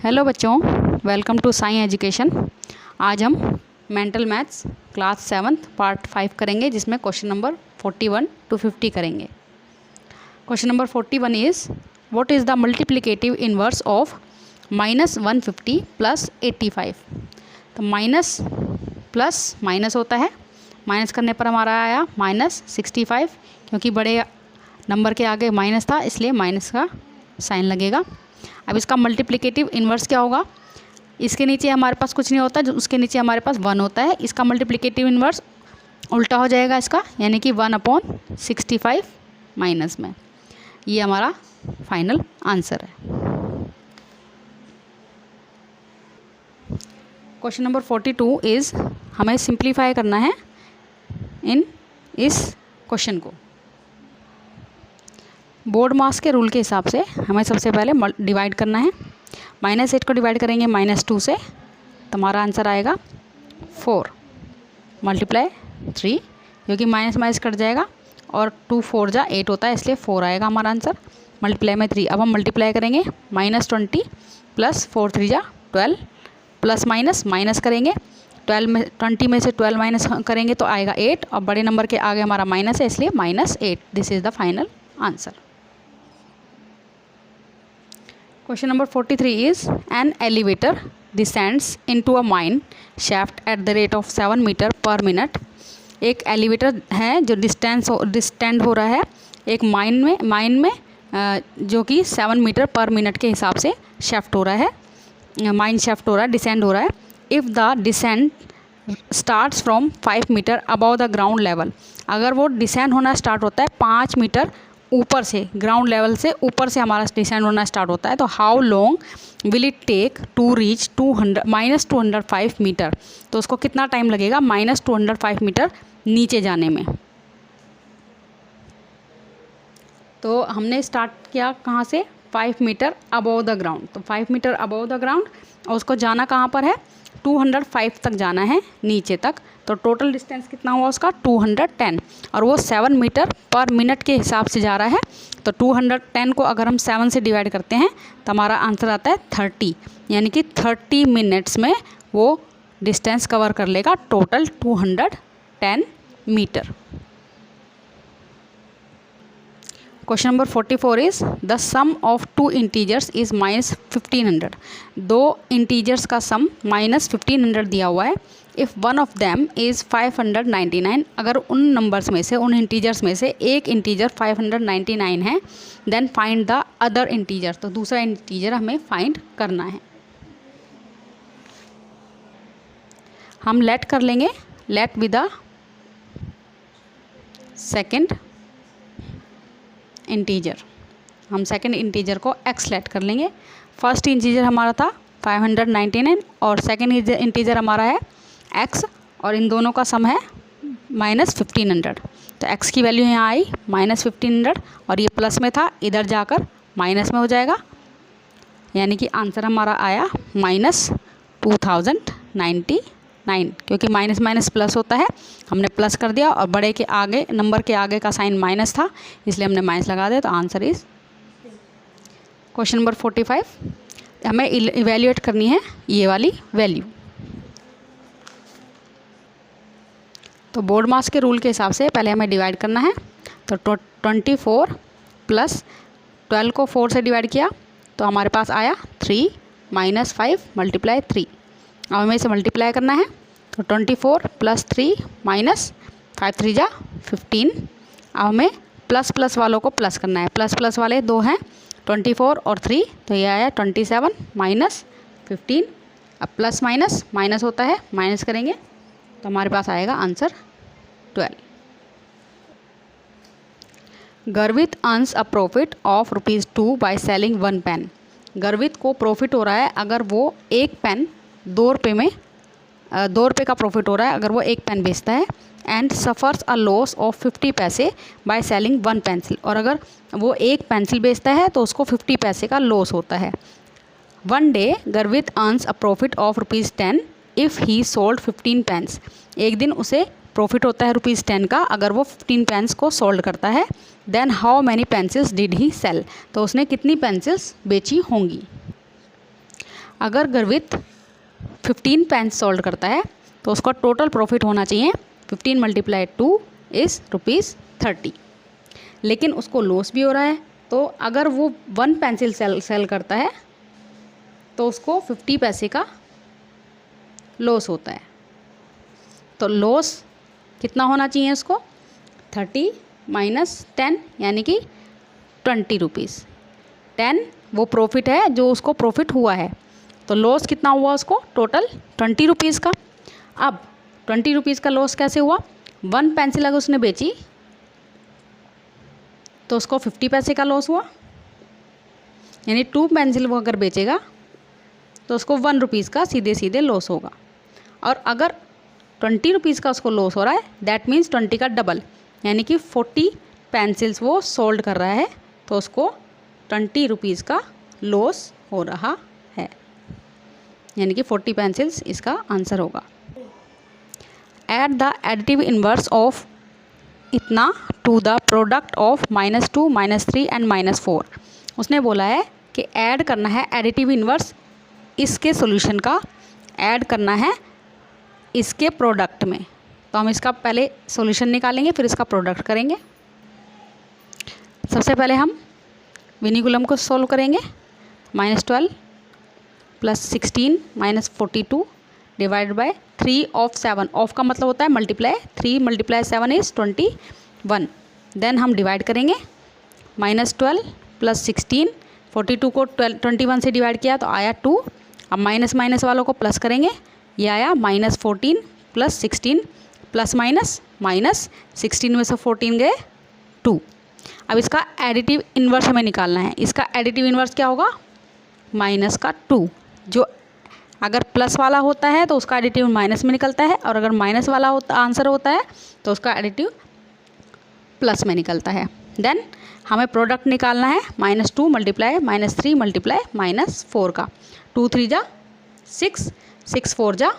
Hello बच्चों, welcome to Sai education. आज हम मेंटल मैथ्स क्लास 7 पार्ट 5 करेंगे, जिसमें क्वेश्चन नंबर 41 to 50 करेंगे। Question number 41 is what is the multiplicative inverse of -150 + 85। तो माइनस प्लस माइनस होता है, माइनस करने पर हमारा आया -65, क्योंकि बड़े नंबर के आगे माइनस था इसलिए माइनस का साइन लगेगा। अब इसका मल्टीप्लिकेटिव इन्वर्स क्या होगा? इसके नीचे हमारे पास कुछ नहीं होता, जो उसके नीचे हमारे पास 1 होता है। इसका मल्टीप्लिकेटिव इन्वर्स उल्टा हो जाएगा इसका, यानी कि 1/65 माइनस में। ये हमारा फाइनल आंसर है। क्वेश्चन नंबर 42 इज़ हमें सिंप्लीफाई करना है इन इस क्वेश्चन को। बोर्ड मास के रूल के हिसाब से हमें सबसे पहले डिवाइड करना है। -8 को डिवाइड करेंगे -2 से, तो हमारा आंसर आएगा 4 × 3, क्योंकि माइनस माइनस कट जाएगा और 2 4 जा 8 होता है, इसलिए 4 आएगा हमारा आंसर। मल्टीप्लाई में 3। अब हम मल्टीप्लाई करेंगे -20 + 4 3 जा 12, प्लस माइनस माइनस करेंगे 20 में से 12 माइनस करेंगे तो आएगा 8, और बड़े नंबर के आगे हमारा माइनस है, इसलिए -8। This is the final answer. Question number 43 is an elevator descends into a mine shaft at the rate of 7 meter per minute। एक एलिवेटर है जो डिस्टेंड हो रहा है एक माइन में जो कि 7 मीटर पर मिनट के हिसाब से शेफ्ट हो रहा है, माइन शेफ्ट हो रहा है, डिसेंड हो रहा है। If the descend starts from 5 meter above the ground level, अगर वो डिसेंड होना स्टार्ट होता है 5 मीटर ऊपर से, ग्राउंड लेवल से ऊपर से हमारा डिसेंड होना स्टार्ट होता है, तो how long will it take to reach -205 meter. तो उसको कितना टाइम लगेगा -205 मीटर नीचे जाने में। तो हमने स्टार्ट किया कहाँ से? 5 मीटर अबव द ग्राउंड। तो 5 मीटर अबव द ग्राउंड, और उसको जाना कहाँ पर है? 205 तक जाना है नीचे तक। तो टोटल डिस्टेंस कितना हुआ उसका? 210, और वो 7 मीटर पर मिनट के हिसाब से जा रहा है। तो 210 को अगर हम 7 से डिवाइड करते हैं तो हमारा आंसर आता है 30, यानी कि 30 मिनट्स में वो डिस्टेंस कवर कर लेगा, total 210 meter. Question number 44 is the sum of 2 integers is -1500। 2 integers का सम -1500 दिया हुआ है। If one of them is 599, अगर उन नंबर्स में से, उन इंटीजर्स में से एक इंटीजर 599 है, then find the other integer. तो दूसरा इंटीजर हमें फाइंड करना है। हम लेट कर लेंगे, let with the second integer. हम सेकंड इंटीजर को x लेट कर लेंगे। फर्स्ट इंटीजर हमारा था 599 और सेकंड इंटीजर हमारा है x, और इन दोनों का सम है -1500। तो x की वैल्यू यहाँ आई -1500, और ये प्लस में था, इधर जाकर माइनस में हो जाएगा, यानी कि आंसर हमारा आया -2099, क्योंकि माइनस माइनस प्लस होता है, हमने प्लस कर दिया, और बड़े के आगे नंबर के आगे का साइन माइनस था, इसलिए हमने माइनस लगा दिया। तो आंसर इज क्वेश्चन नंबर 45। हमें इवेल्युएट करनी है ये वाली वैल्यू। तो बोर्ड मास के रूल के हिसाब से पहले हमें डिवाइड करना है। तो 24 + 12 को 4 से डिवाइड किया तो हमारे पास आया 3 - 5 × 3। अब हमें इसे मल्टीप्लाई करना है। तो 24 + 3 - 5 3 जा 15। अब हमें प्लस प्लस वालों को प्लस करना है। प्लस प्लस वाले 2 हैं, 24 और 3, तो ये आया 27 - 15। अब प्लस माइनस माइनस होता है, माइनस करेंगे तो हमारे पास आएगा answer 12। Garvit earns a profit of ₹2 by selling 1 pen. Garvit को प्रॉफिट हो रहा है अगर वो एक पेन 2 रुपये का प्रॉफिट हो रहा है अगर वो एक पेन बेचता है। And suffers a loss of 50 पैसे बाय सेलिंग 1 पेंसिल, और अगर वो एक पेंसिल बेचता है तो उसको 50 पैसे का लॉस होता है। One day Garvit earns a profit of ₹10 if he sold 15 pens. एक दिन उसे प्रॉफिट होता है ₹10 का अगर वो 15 पेन्स को सोल्ड करता है। Then how many pencils did he sell, तो उसने कितनी पेंसिल्स बेची होंगी। अगर गर्वित 15 पेन्स सोल्ड करता है तो उसका टोटल प्रॉफिट होना चाहिए 15 × 2 इज़ ₹30। लेकिन उसको लॉस भी हो रहा है, तो अगर वो 1 पेंसिल सेल करता है तो उसको 50 पैसे का लॉस होता है। तो लॉस कितना होना चाहिए उसको? 30 - 10 यानी कि ₹20। 10 वो प्रॉफिट है जो उसको प्रॉफिट हुआ है, तो लॉस कितना हुआ उसको? टोटल ₹20 का। अब ₹20 का लॉस कैसे हुआ? 1 पेंसिल अगर उसने बेची तो उसको 50 पैसे का लॉस हुआ, यानी 2 पेंसिल वो अगर बेचेगा तो उसको ₹1 का सीधे सीधे लॉस होगा। और अगर ₹20 का उसको लॉस हो रहा है, दैट मीन्स 20 का डबल, यानी कि 40 पेंसिल्स वो सोल्ड कर रहा है, तो उसको ₹20 का लॉस हो रहा है, यानी कि 40 पेंसिल्स इसका आंसर होगा। Add the additive inverse of इतना to the product of -2, -3 and -4। उसने बोला है कि ऐड करना है एडिटिव इन्वर्स इसके सॉल्यूशन का, ऐड करना है इसके प्रोडक्ट में। तो हम इसका पहले सॉल्यूशन निकालेंगे, फिर इसका प्रोडक्ट करेंगे। सबसे पहले हम विनिकुलम को सॉल्व करेंगे। -12 + 16 - 42 डिवाइडेड बाय 3 of 7। ऑफ का मतलब होता है मल्टीप्लाई, 3 × 7 इज़ 21। देन हम डिवाइड करेंगे। -12 + 16, 42 को 21 से डिवाइड किया तो आया 2। अब माइनस माइनस वालों को प्लस करेंगे, ये आया -14 + 16 प्लस माइनस 16 में से 14 गए 2। अब इसका एडिटिव इन्वर्स हमें निकालना है। इसका एडिटिव इन्वर्स क्या होगा? -2। जो अगर प्लस वाला होता है तो उसका एडिटिव माइनस में निकलता है, और अगर माइनस वाला आंसर होता है तो उसका एडिटिव प्लस में निकलता है। देन हमें प्रोडक्ट निकालना है -2 × -3 × -4 का। 2 3 जा 6, 6 4 जा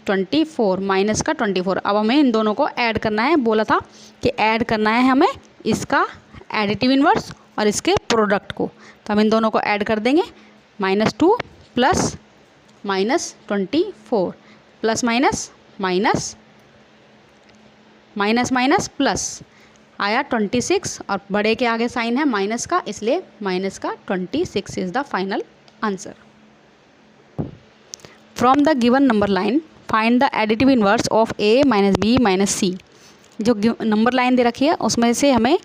24, माइनस का 24। अब हमें इन दोनों को ऐड करना है। बोला था कि ऐड करना है हमें इसका एडिटिव इन्वर्स और इसके प्रोडक्ट को, तो हम इन दोनों को ऐड कर देंगे। -2 + -24 प्लस माइनस प्लस आया 26, और बड़े के आगे साइन है माइनस का, इसलिए माइनस का 26 is the final answer. From the given number line find the additive inverse of a - b - c। जो नंबर लाइन दे रखी है उसमें से हमें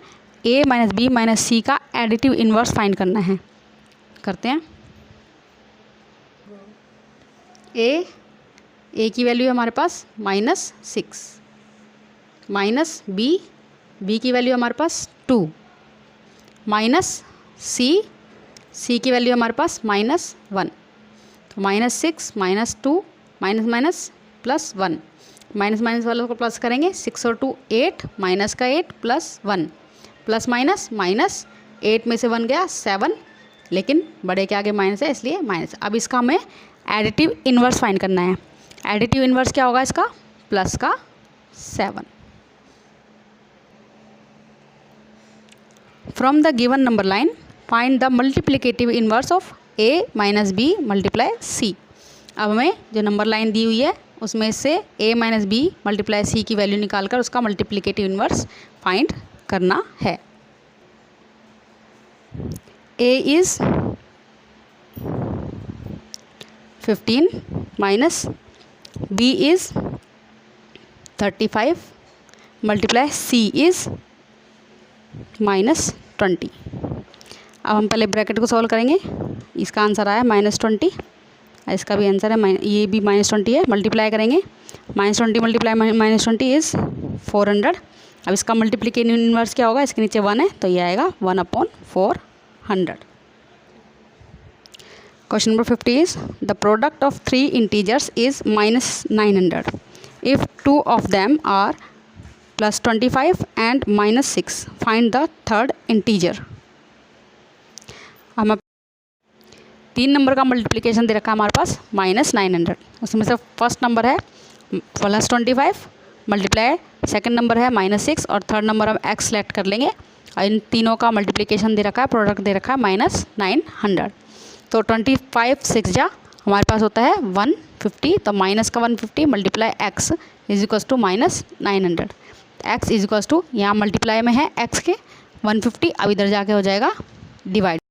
a - b - c का एडिटिव इन्वर्स फाइंड करना है। करते हैं। a की वैल्यू है हमारे पास -6, माइनस b की वैल्यू हमारे पास 2, माइनस c की वैल्यू हमारे पास -1। तो -6 -2 माइनस +1, माइनस माइनस वालों को प्लस करेंगे। 6 और 2 8, माइनस का 8 +1, प्लस माइनस 8 में से 1 गया 7, लेकिन बड़े के आगे माइनस है इसलिए माइनस। अब इसका हमें एडिटिव इन्वर्स फाइंड करना है। एडिटिव इन्वर्स क्या होगा इसका? प्लस का 7। From the given number line find the multiplicative inverse of a - b × c। अब हमें जो नंबर लाइन दी हुई है उसमें से a - b × c की वैल्यू निकालकर उसका मल्टीप्लिकेटिव इन्वर्स फाइंड करना है। a is 15 minus b is 35 × c is -20। अब हम पहले ब्रैकेट को सॉल्व करेंगे। इसका आंसर आया -20, इसका भी आंसर है ये भी -20 है। मल्टीप्लाई करेंगे, -20 × -20 इज़ 400। अब इसका मल्टीप्लिकेटिव इन्वर्स क्या होगा? इसके नीचे 1 है तो ये आएगा 1/400। Question number 50 is the product of 3 integers is -900 if 2 of them are +25 and -6 find the third integer. हम 3 नंबर का मल्टीप्लिकेशन दे रखा है हमारे पास -900, उसमें से फर्स्ट नंबर है +25 मल्टीप्लाई, सेकंड नंबर है -6 और थर्ड नंबर हम x सेलेक्ट कर लेंगे। और इन तीनों का मल्टीप्लिकेशन दे रखा है, प्रोडक्ट दे रखा है -900। तो 25 6 जा हमारे पास होता है 150, तो माइनस का 150 multiply x is equals to minus 900। X is equals to यहाँ मल्टीप्लाई में है एक्स के 150, अब इधर जाके हो जाएगा डिवाइड।